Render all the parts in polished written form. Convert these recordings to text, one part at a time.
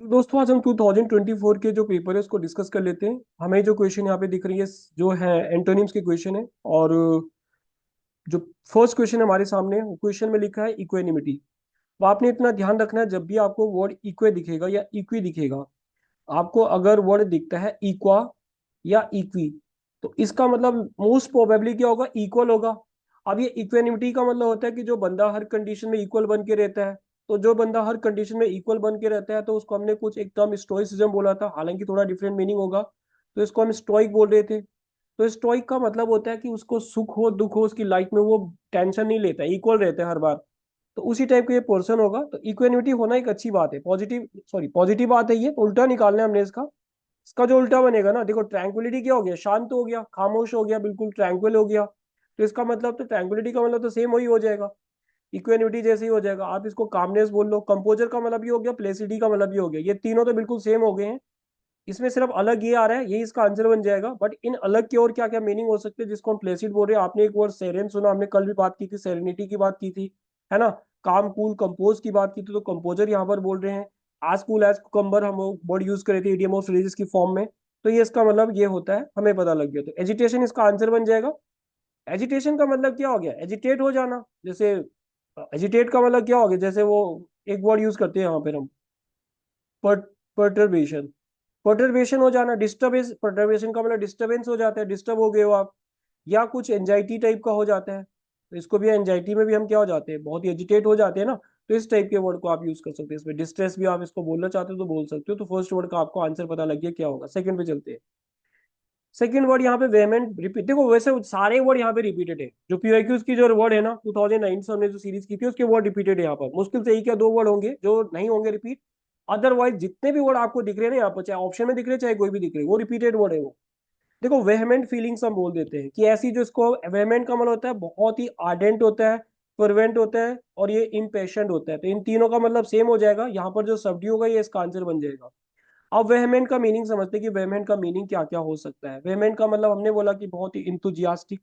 दोस्तों आज हम 2024 के जो पेपर है उसको डिस्कस कर लेते हैं। हमें जो क्वेश्चन यहाँ पे दिख रही है जो है एंटोनिम्स के क्वेश्चन है। और जो फर्स्ट क्वेश्चन है हमारे सामने क्वेश्चन में लिखा है इक्वेनिमिटी। तो आपने इतना ध्यान रखना है जब भी आपको वर्ड इक्वे दिखेगा या इक्वी दिखेगा, आपको अगर वर्ड दिखता है इक्वा या इक्वी, तो इसका मतलब मोस्ट प्रोबेबली क्या होगा, इक्वल होगा। अब ये इक्वेनिमिटी का मतलब होता है कि जो बंदा हर कंडीशन में इक्वल बन के रहता है। तो जो बंदा हर कंडीशन में इक्वल बन के रहता है तो उसको हमने कुछ एक टर्म स्टोइसिज्म बोला था, हालांकि थोड़ा डिफरेंट मीनिंग होगा। तो इसको हम स्टोइक बोल रहे थे। तो स्टोइक का मतलब होता है कि उसको सुख हो दुख हो उसकी लाइफ में वो टेंशन नहीं लेता, इक्वल रहता है हर बार। तो उसी टाइप का ये पर्सन होगा। तो इक्वेनिटी होना एक अच्छी बात है, पॉजिटिव सॉरी पॉजिटिव बात है ये। तो उल्टा निकालना है हमने इसका। इसका जो उल्टा बनेगा ना, देखो ट्रैंक्विलिटी क्या हो गया, शांत हो गया, खामोश हो गया, बिल्कुल ट्रैंक्विल हो गया। तो इसका मतलब तो ट्रैंक्विलिटी का मतलब तो सेम वही हो जाएगा, इक्वेनिटी जैसे ही हो जाएगा। आप इसको कामनेस बोल लो, कंपोजर का मतलब ये हो गया, प्लेसिडी का मतलब ये हो गया। ये तीनों तो बिल्कुल सेम हो गए हैं। इसमें सिर्फ अलग ये आ रहा है, यही इसका आंसर बन जाएगा। बट इन अलग के और क्या क्या मीनिंग हो सकते हैं जिसको हम प्लेसिड बोल रहे हैं। आपने एक वर्ड सेरेन सुना, हमने कल भी बात की थी, सेरेनिटी की बात की थी, है ना। काम कूल कंपोज की बात की थी, तो कंपोजर यहाँ पर बोल रहे हैं। आज कूल एज कुकम्बर हम वर्ड यूज करे थे इडियम ऑफ फ्रेजेस की फॉर्म में। तो ये इसका मतलब ये होता है, हमें पता लग गया। तो एजिटेशन इसका आंसर बन जाएगा। एजिटेशन का मतलब क्या हो गया, एजिटेट हो जाना। जैसे एजिटेट का मतलब क्या हो गया, जैसे वो एक वर्ड यूज करते हैं यहाँ पर हम, पर्टर्बेशन। पर्टर्बेशन हो जाना, डिस्टर्बेंस, पर्टर्बेशन का मतलब डिस्टर्बेंस हो जाता है, डिस्टर्ब हो गए हो आप। या कुछ एंजाइटी टाइप का हो जाता है, तो इसको भी एंजाइटी में भी हम क्या हो जाते हैं, बहुत ही एजिटेट हो जाते हैं ना। तो इस टाइप के वर्ड को आप यूज कर सकते हैं इसमें। डिस्ट्रेस भी आप इसको बोलना चाहते हो तो बोल सकते हो। तो फर्स्ट वर्ड का आपको आंसर पता लग गया क्या होगा। सेकंड पे चलते हैं। सेकंड वर्ड यहाँ पे वेमेंट रिपीट। देखो वैसे सारे वर्ड यहाँ पे रिपीटेड है, जो पीआईक्यूज की जो वर्ड है ना 2009 से हमने जो सीरीज की थी उसके वर्ड रिपीटेड है यहाँ पर। मुश्किल से एक या दो वर्ड होंगे जो नहीं होंगे रिपीट। अदरवाइज जितने भी वर्ड आपको दिख रहे हैं ना यहाँ पर, चाहे ऑप्शन में दिख रहे हैं चाहे कोई भी दिख रहे हैं, वो रिपीटेड वर्ड है वो। देखो वेहमेंट फीलिंग्स हम बोल देते हैं कि ऐसी, जो इसको वेहमेंट का मतलब होता है बहुत ही आर्डेंट होता है, फर्वेंट होता है, और ये इम्पेशेंट होता है। तो इन तीनों का मतलब सेम हो जाएगा। यहाँ पर जो सब्ड्यू होगा ये इसका आंसर बन जाएगा। अब वेहमेंट का मीनिंग समझते हैं कि वेहमेंट का मीनिंग क्या क्या हो सकता है। वेहमेंट का मतलब हमने बोला कि बहुत ही इंथुजियास्टिक।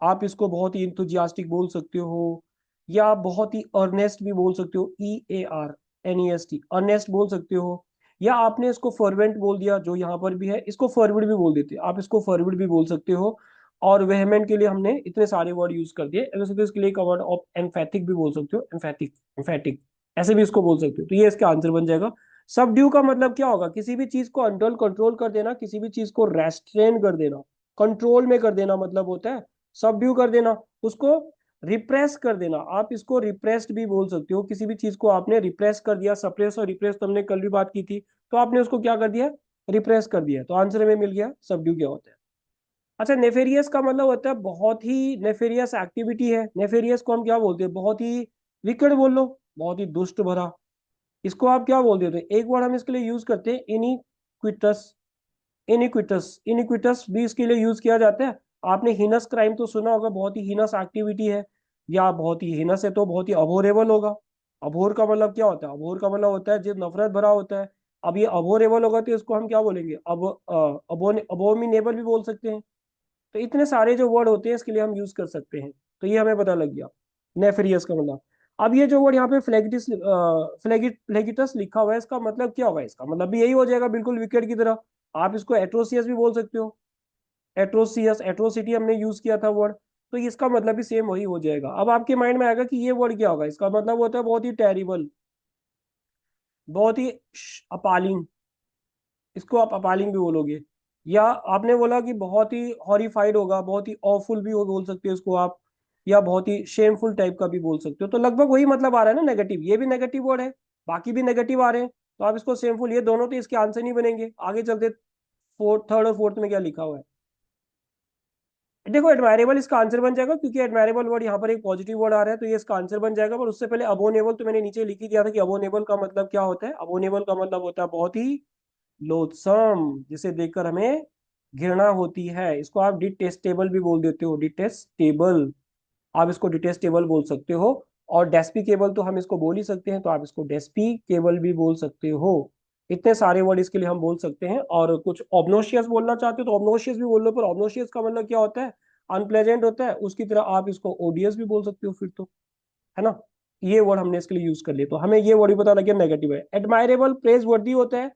आप इसको बहुत ही इंथुजियास्टिक बोल सकते हो, या आप बहुत ही अर्नेस्ट भी बोल सकते हो, EARNEST, अर्नेस्ट बोल सकते हो। या आपने इसको फर्वेंट बोल दिया, जो यहाँ पर भी है, इसको फर्विड भी बोल देते हैं, आप इसको फर्विड भी बोल सकते हो। और वेहमेंट के लिए हमने इतने सारे वर्ड यूज कर दिए। वैसे तो इसके लिए एक वर्ड ऑफ एम्फेटिक भी बोल सकते हो, एम्फेटिक, एम्फेटिक, ऐसे भी इसको बोल सकते हो। तो ये इसका आंसर बन जाएगा। सबड्यू का मतलब क्या होगा, किसी भी चीज को अंडर कंट्रोल कर देना, किसी भी चीज को रेस्ट्रेन कर देना, कंट्रोल में कर देना मतलब होता है सबड्यू कर देना। उसको रिप्रेस कर देना, आप इसको रिप्रेस्ड भी बोल सकते हो। किसी भी चीज को आपने रिप्रेस कर दिया, सप्रेस और रिप्रेस तो हमने कल भी बात की थी। तो आपने उसको क्या कर दिया, रिप्रेस कर दिया। तो आंसर हमें मिल गया सबड्यू क्या होता है। अच्छा, नेफेरियस का मतलब होता है बहुत ही नेफेरियस एक्टिविटी है। नेफेरियस को हम क्या बोलते हैं, बहुत ही विकट बोल लो, बहुत ही दुष्ट भरा। इसको आप क्या बोल देते हैं, एक वर्ड हम इसके लिए यूज करते हैं, इनिक्विटस। इनिक्विटस, इनिक्विटस भी इसके लिए यूज किया जाता है। आपने हिनस क्राइम तो सुना होगा, बहुत ही हिनस एक्टिविटी है, या बहुत ही हिनस है तो बहुत ही अबोरेबल होगा। अबोर का मतलब क्या होता है, अबोर का मतलब होता है जो नफरत भरा होता है। अब ये अबोरेबल होगा तो इसको हम क्या बोलेंगे, अब अबोमिनेबल भी बोल सकते हैं। तो इतने सारे जो वर्ड होते हैं इसके लिए हम यूज कर सकते हैं। तो ये हमें पता लग गया नेफरियस का मतलब। अब ये जो वर्ड यहाँ पे फ्लैगिटिस, फ्लैगिटस लिखा हुआ है, इसका मतलब क्या होगा, इसका मतलब भी यही हो जाएगा बिल्कुल विकेट की तरह। आप इसको एट्रोसियस भी बोल सकते हो, एट्रोसियस, एट्रोसिटी हमने यूज किया था वर्ड। तो इसका मतलब भी सेम वही हो जाएगा। अब आपके माइंड में आएगा कि ये वर्ड क्या होगा, इसका मतलब होता है बहुत ही टेरिबल, बहुत ही अपालिंग। इसको आप अपालिंग भी बोलोगे। या आपने बोला कि बहुत ही हॉरिफाइड होगा, बहुत ही ऑफुल भी बोल सकते हो इसको आप। या बहुत ही शेमफुल टाइप का भी बोल सकते हो। तो लगभग वही मतलब आ रहा है ना, नेगेटिव, ये भी नेगेटिव वर्ड है, बाकी भी नेगेटिव आ रहे हैं। तो आप इसको शेमफुल, ये दोनों तो इसके आंसर नहीं बनेंगे। आगे चलते, फोर्थ, थर्ड और फोर्थ में क्या लिखा हुआ है। देखो एडमायरेबल इसका आंसर बन जाएगा, क्योंकि एडमायरेबल वर्ड यहाँ पर एक पॉजिटिव वर्ड आ रहा है, तो ये इसका आंसर बन जाएगा। पर उससे पहले अबोनेबल तो मैंने नीचे लिख ही दिया था कि अबोनेबल का मतलब क्या होता है। अबोनेबल का मतलब होता है बहुत ही लोथसम, जिसे देखकर हमें घृणा होती है। इसको आप डिटेस्टेबल भी बोल देते हो, डिटेस्टेबल, आप इसको डिटेस्टेबल बोल सकते हो। और डेस्पिकेबल तो हम इसको बोल ही सकते हैं, तो आप इसको डेस्पिकेबल भी बोल सकते हो। इतने सारे वर्ड इसके लिए हम बोल सकते हैं। और कुछ ऑब्नोशियस बोलना चाहते हो तो ऑब्नोशियस भी बोल लो, पर ऑब्नोशियस का मतलब क्या होता है, अनप्लेजेंट होता है। उसकी तरह आप इसको ओडियस भी बोल सकते हो फिर तो, है ना। ये वर्ड हमने इसके लिए यूज कर लिया, तो हमें ये वर्ड भी पता लग गया नेगेटिव है। एडमायरेबल प्रेज वर्दी होता है।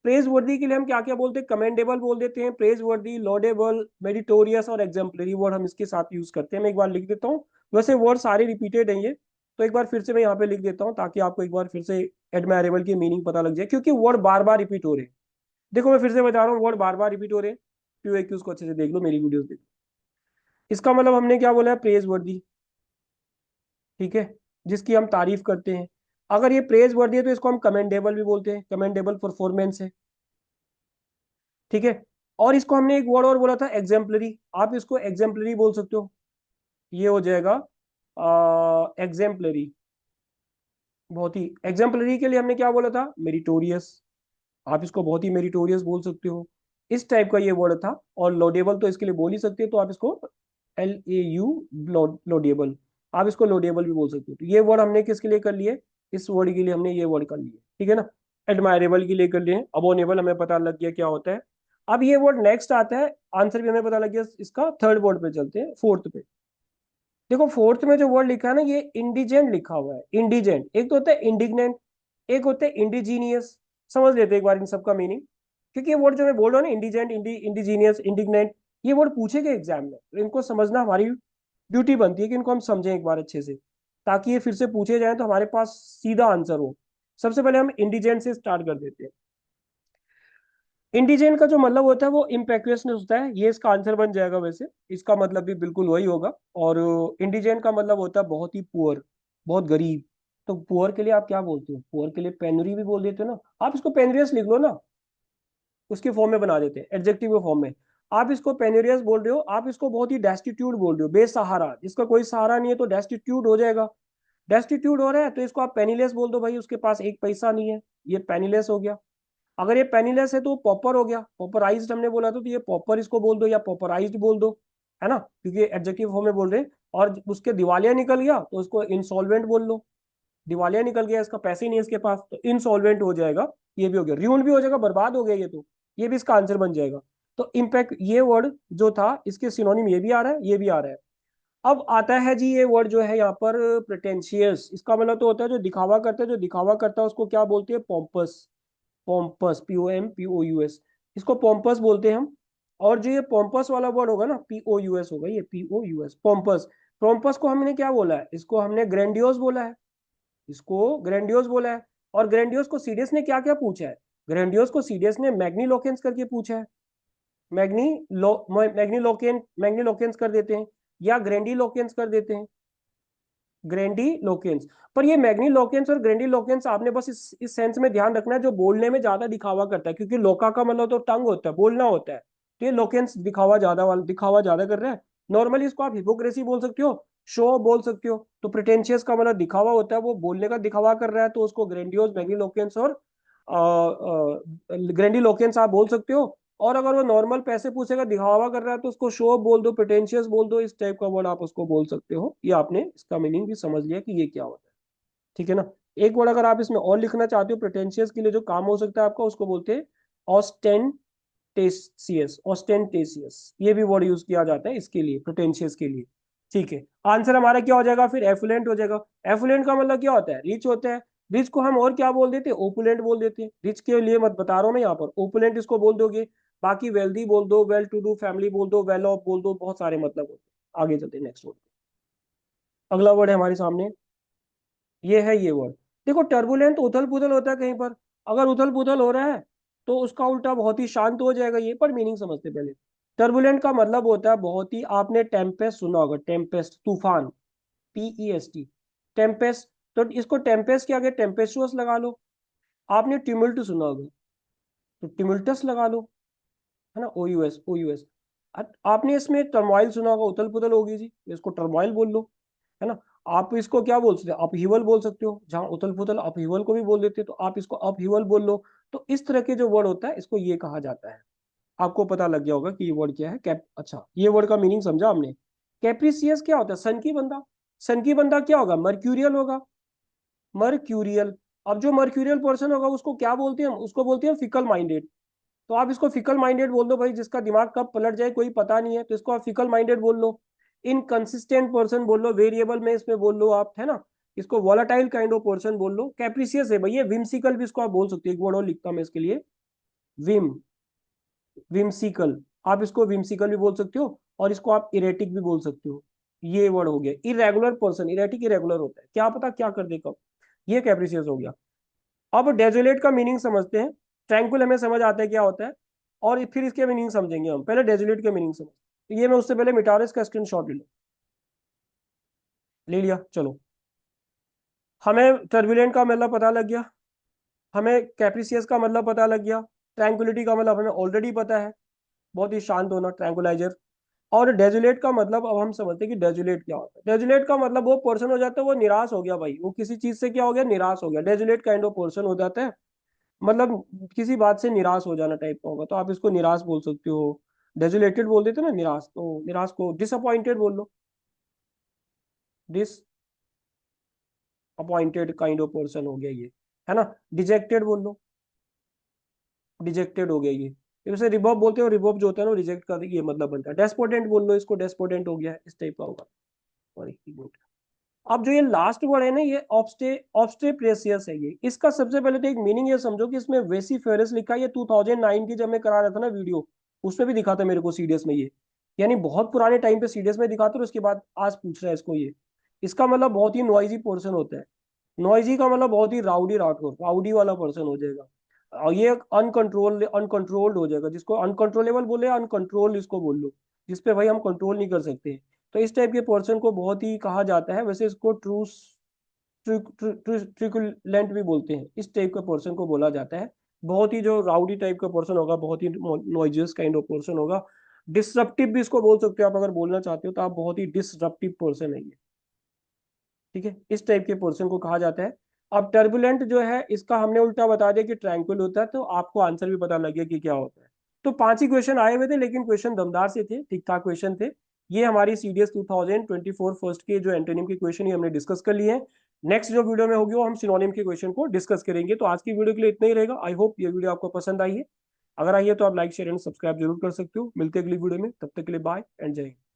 प्रेज वर्दी के लिए हम क्या क्या बोलते हैं, कमेंडेबल बोल देते हैं, प्रेज वर्दी, लॉडेबल, मेरिटोरियस और एग्जाम्पलरी वर्ड हम इसके साथ यूज करते हैं। मैं एक बार लिख देता हूँ, वैसे वर्ड सारे रिपीटेड हैं ये, तो एक बार फिर से मैं यहाँ पे लिख देता हूँ ताकि आपको एक बार फिर से एडमायरेबल की मीनिंग पता लग जाए, क्योंकि वर्ड बार बार रिपीट हो रहे हैं। देखो मैं फिर से बता रहा हूँ, वर्ड बार बार रिपीट हो रहे हैं, क्यों को अच्छे से देख लो, मेरी वीडियोस देखो। इसका मतलब हमने क्या बोला है, प्रेज वर्दी, ठीक है, जिसकी हम तारीफ करते हैं। अगर ये प्रेज वर्दी है तो इसको हम कमेंडेबल भी बोलते हैं, कमेंडेबल परफॉर्मेंस है, ठीक है। और इसको हमने एक वर्ड और बोला था, एग्जाम्पलरी, आप इसको एग्जाम्पलरी बोल सकते हो, ये हो जाएगा एग्जाम्पलरी। बहुत ही एग्जाम्पलरी के लिए हमने क्या बोला था, मेरिटोरियस, आप इसको बहुत ही मेरिटोरियस बोल सकते हो, इस टाइप का ये वर्ड था। और लोडेबल तो इसके लिए बोल ही सकते हो, तो आप इसको LAU, लोडेबल, आप इसको लोडेबल भी बोल सकते हो। तो ये वर्ड हमने किसके लिए कर लिए, इस वर्ड के लिए हमने ये वर्ड कर लिए, ठीक है ना। एडमायरेबल के लिए कर लिए, अबोनेबल हमें पता लग गया क्या होता है। अब ये वर्ड नेक्स्ट आता है, आंसर भी हमें पता लग गया इसका। थर्ड वर्ड पे चलते हैं, फोर्थ पे। देखो फोर्थ में जो वर्ड लिखा है ना, ये इंडिजेंट लिखा हुआ है, इंडिजेंट। एक तो होता है इंडिग्नेंट, एक होता है इंडिजीनियस। समझ लेते हैं एक बार इन सबका मीनिंग, क्योंकि ये वर्ड जो मैं बोल रहा हूँ ना, इंडिजेंट, इंडिजीनियस, इंडिग्नेंट, ये वर्ड पूछेगा एग्जाम में, तो इनको समझना हमारी ड्यूटी बनती है कि इनको हम समझें एक बार अच्छे से, ताकि ये फिर से पूछे जाए तो हमारे पास सीधा आंसर हो। सबसे पहले हम इंडिजेंट से स्टार्ट कर देते हैं। इंडिजेंट का जो मतलब होता है वो इम्पेक्युअसनेस होता है, ये इसका आंसर बन जाएगा। वैसे इसका मतलब भी बिल्कुल वही होगा। और इंडिजेंट का मतलब होता है बहुत ही पुअर, बहुत गरीब। तो पुअर के लिए आप क्या बोलते हो, पुअर के लिए पेनुरी भी बोल देते हो ना, आप इसको पेनुरियस लिख लो ना, उसके फॉर्म में बना देते हैं, एडजेक्टिव के फॉर्म में। आप इसको पेनुरियस बोल रहे हो, आप इसको बहुत ही डेस्टिट्यूट बोल रहे हो, बेसहारा, जिसका कोई सहारा नहीं है, तो डेस्टिट्यूट हो जाएगा। डेस्टिट्यूट हो रहा है तो इसको आप पेनीलेस बोल दो, भाई उसके पास एक पैसा नहीं है, ये पेनीलेस हो गया। अगर ये पेनीलेस है तो पॉपर हो गया, पॉपराइज्ड हमने बोला था, तो ये पॉपर इसको बोल दो या पॉपराइज्ड बोल दो, है ना, क्योंकि एडजेक्टिव फॉर्म में बोल रहे हैं। और उसके दिवालिया निकल गया तो उसको इंसॉल्वेंट बोल लो, दिवालिया निकल गया, इसका पैसे ही नहीं है इसके पास, तो इंसॉल्वेंट हो जाएगा। ये भी हो गया, र्यून भी हो जाएगा, बर्बाद हो गया ये तो, ये भी इसका आंसर बन जाएगा। तो इम्पैक्ट ये वर्ड जो था, इसके सिनोनिम ये भी आ रहा है, ये भी आ रहा है। अब आता है जी ये वर्ड जो है यहाँ पर, प्रिटेंशियस। इसका मतलब तो होता है जो दिखावा करता है, जो दिखावा करता है उसको क्या बोलते हैं, पोम्पस, पोम्पस, POMPOUS, इसको पोम्पस बोलते हैं हम। और जो ये पोम्पस वाला वर्ड होगा ना, POUS होगा, ये POUS, पोम्पस। पोम्पस को हमने क्या बोला है, इसको हमने ग्रैंडियोस बोला है, इसको ग्रैंडियोस बोला है। और ग्रैंडियोस को सीडियस ने क्या क्या पूछा है, ग्रैंडियोस को सीडियस ने मैग्नीलोकेंस करके पूछा है। मैग्नीलोकेंस कर देते हैं, या ग्रैंडीलोकेंस कर देते हैं, ग्रैंडीलोकेंस। पर ये मैग्नीलोकेंस और ग्रैंडीलोकेंस आपने बस इस सेंस में ध्यान रखना है, जो बोलने में ज्यादा दिखावा करता है, क्योंकि लोका का मतलब तो टंग होता है, बोलना होता है। तो ये लोकेंस दिखावा ज्यादा कर रहा है। नॉर्मली इसको आप हिपोक्रेसी बोल सकते हो, शो बोल सकते हो। तो प्रिटेंशियस का मतलब दिखावा होता है, वो बोलने का दिखावा कर रहा है, तो उसको ग्रैंडियोस, मैग्नीलोकेंस और ग्रैंडीलोकेंस आप बोल सकते हो। और अगर वो नॉर्मल पैसे पूछेगा, दिखावा कर रहा है, तो उसको शो बोल दो, प्रिटेंशियस बोल दो, इस टाइप का वर्ड आप उसको बोल सकते हो। ये आपने इसका मीनिंग भी समझ लिया कि ये क्या होता है, ठीक है ना। एक वर्ड अगर आप इसमें और लिखना चाहते हो प्रिटेंशियस के लिए, जो काम हो सकता है आपका, उसको बोलते हैं ऑस्टेंटेसियस, ऑस्टेंटेसियस, ये भी वर्ड यूज किया जाता है इसके लिए, प्रिटेंशियस के लिए, ठीक है। आंसर हमारा क्या हो जाएगा फिर, एफुलेंट हो जाएगा। एफुलेंट का मतलब क्या होता है, रिच होता है। रिच को हम और क्या बोल देते हैं, ओपुलेंट बोल देते हैं। रिच के लिए मत बता रहा हूं मैं यहाँ पर, ओपुलेंट इसको बोल दोगे। बाकी वेल्दी बोल दो, वेल टू डू फैमिली बोल दो, वेल ऑफ बोल दो, बहुत सारे मतलब होते हैं। आगे चलते हैं नेक्स्ट वर्ड। अगला वर्ड है हमारे सामने, ये है ये वर्ड। देखो टर्बुलेंट उथल पुथल होता है कहीं पर, अगर उथल पुथल हो रहा है तो उसका उल्टा बहुत ही शांत हो जाएगा। ये पर मीनिंग समझते पहले। टर्बुलेंट का मतलब होता है बहुत ही, आपने टेम्पेस्ट सुना होगा, टेम्पेस्ट, तूफान, PEST, टेम्पेस्ट। तो इसको टेम्पेस्ट के आगे टेम्पेस्टुअस लगा लो। आपने ट्यूमुल्ट सुना होगा, तो ट्यूमुल्टस लगा लो, है ना, OUS। आपने इसमें टर्मोइल सुना होगा, उथल पुथल होगी जी, इसको टर्मोइल बोल लो, है ना। आप इसको क्या बोल सकते हो, अपहीवल बोल सकते हो, जहां उथल पुथल अपहीवल को भी बोल देते हो, तो आप इसको अपहीवल बोल लो। तो इस तरह के जो वर्ड होता है, इसको ये कहा जाता है। आपको पता लग गया होगा कि ये वर्ड क्या है, कैप। अच्छा, ये वर्ड का मीनिंग समझा हमने। कैप्रिसियस क्या होता है, सन की बंदा। सन की बंदा क्या होगा, मर्क्यूरियल होगा, मर्क्यूरियल। अब जो मर्क्यूरियल पर्सन होगा उसको क्या बोलते हैं हम, उसको बोलते हैं फिकल माइंडेड। तो आप इसको फिकल माइंडेड बोल दो, भाई जिसका दिमाग कब पलट जाए कोई पता नहीं है, तो इसको आप फिकल माइंडेड बोल लो। इनकंसिस्टेंट पर्सन बोल लो, वेरिएबल में इसमें बोल लो आप, है ना। इसको वॉलेटाइल काइंड ऑफ पर्सन बोल लो, कैप्रिसियस है भैया, विम्सिकल भी इसको आप बोल सकते हो, एक वर्ड और लिखता हूं मैं इसके लिए, विम, विम्सिकल, आप इसको विम्सिकल भी बोल सकते हो और इसको आप इरेटिक भी बोल सकते हो। ये वर्ड हो गया इरेगुलर पर्सन, इरेटिक इरेगुलर होता है, क्या पता क्या कर दे कब, ये कैप्रिसियस हो गया। अब डेजोलेट का मीनिंग समझते हैं, ट्रैंक्विल हमें समझ आता है क्या होता है, और फिर इसके मीनिंग समझेंगे हम, पहले डेजोलेट के मीनिंग समझ, तो ये मैं उससे पहले मिटा रहा, इसका स्क्रीनशॉट ले लो, ले लिया, चलो। हमें टर्बुलेंट का मतलब पता लग गया, हमें कैप्रिसियस का मतलब पता लग गया, ट्रैंक्विलिटी का मतलब हमें ऑलरेडी पता है, बहुत ही शांत होना, ट्रैंक्विलाइजर। और डेजुलेट का मतलब अब हम समझते हैं कि डेजुलेट क्या होता है। डेजुलेट का मतलब वो पर्सन हो जाता है, वो निराश हो गया भाई, वो किसी चीज से क्या हो गया, निराश हो गया, डेजुलेट काइंड ऑफ पर्सन हो जाता है, मतलब किसी बात से निराश हो जाना टाइप का होगा, तो आप इसको निराश बोल सकते हो। डेजुलेटेड बोल देते ना निराश, तो निराश को डिसअपॉइंटेड बोल लो, disappointed kind of person हो गया ये, है ना। डिजेक्टेड बोल लो, डिजेक्टेड हो गया ये। जैसे रिबॉब बोलते हो, रिबॉब जो होता है ना रिजेक्ट कर, ये मतलब बनता है। डेस्पोडेंट बोल लो इसको, डेस्पोडेंट हो गया, इस टाइप का होगा। और एक मिनट, अब जो ये लास्ट वर्ड है ना, ये ऑब्स्टेप्रेसियस है ये, इसका सबसे पहले तो एक मीनिंग ये समझो कि इसमें वेसिफेरस लिखा है, ये 2009 की जब मैं करा रहा था ना वीडियो, उसमें भी दिखा था मेरे को सीडीएस में ये, यानी बहुत पुराने टाइम पे सीडीएस में दिखाता, और उसके बाद आज पूछ रहा है इसको ये। इसका मतलब बहुत ही नॉइजी पर्सन होता है, नॉइजी का मतलब बहुत ही राउडी, राठौर राउडी वाला पर्सन हो जाएगा। और ये अनकंट्रोल्ड हो जाएगा, जिसको अनकंट्रोलेबल बोले, अनकंट्रोल इसको बोल लो, जिसपे भाई हम कंट्रोल नहीं कर सकते। तो इस टाइप के पर्सन को बहुत ही कहा जाता है, वैसे इसको ट्रिकुलेंट भी बोलते हैं, इस टाइप का पर्सन को बोला जाता है। बहुत ही जो राउडी टाइप का पर्सन होगा, बहुत ही नॉइजियस काइंड ऑफ पर्सन होगा। डिसरप्टिव भी इसको बोल सकते हो आप, अगर बोलना चाहते हो तो आप, बहुत ही डिसरप्टिव पर्सन है ये, ठीक है, इस टाइप के पर्सन को कहा जाता है। अब टर्बुलेंट जो है, इसका हमने उल्टा बता दिया कि ट्रैंक्विल होता है, तो आपको आंसर भी पता लग गया कि क्या होता है। तो 5 ही क्वेश्चन आए हुए थे, लेकिन क्वेश्चन दमदार से थे, ठीक ठाक क्वेश्चन थे। ये हमारी सीडीएस 2024 फर्स्ट के जो एंटोनिम के क्वेश्चन ही हमने डिस्कस कर लिए हैं। नेक्स्ट जो वीडियो में होगी वो हम सिनोनिम के क्वेश्चन को डिस्कस करेंगे। तो आज की वीडियो के लिए इतना ही रहेगा। आई होप ये वीडियो आपको पसंद आई है, अगर आई है तो आप लाइक शेयर एंड सब्सक्राइब जरूर कर सकते हो। मिलते हैं अगली वीडियो में, तब तक के लिए बाय एंड जय हिंद।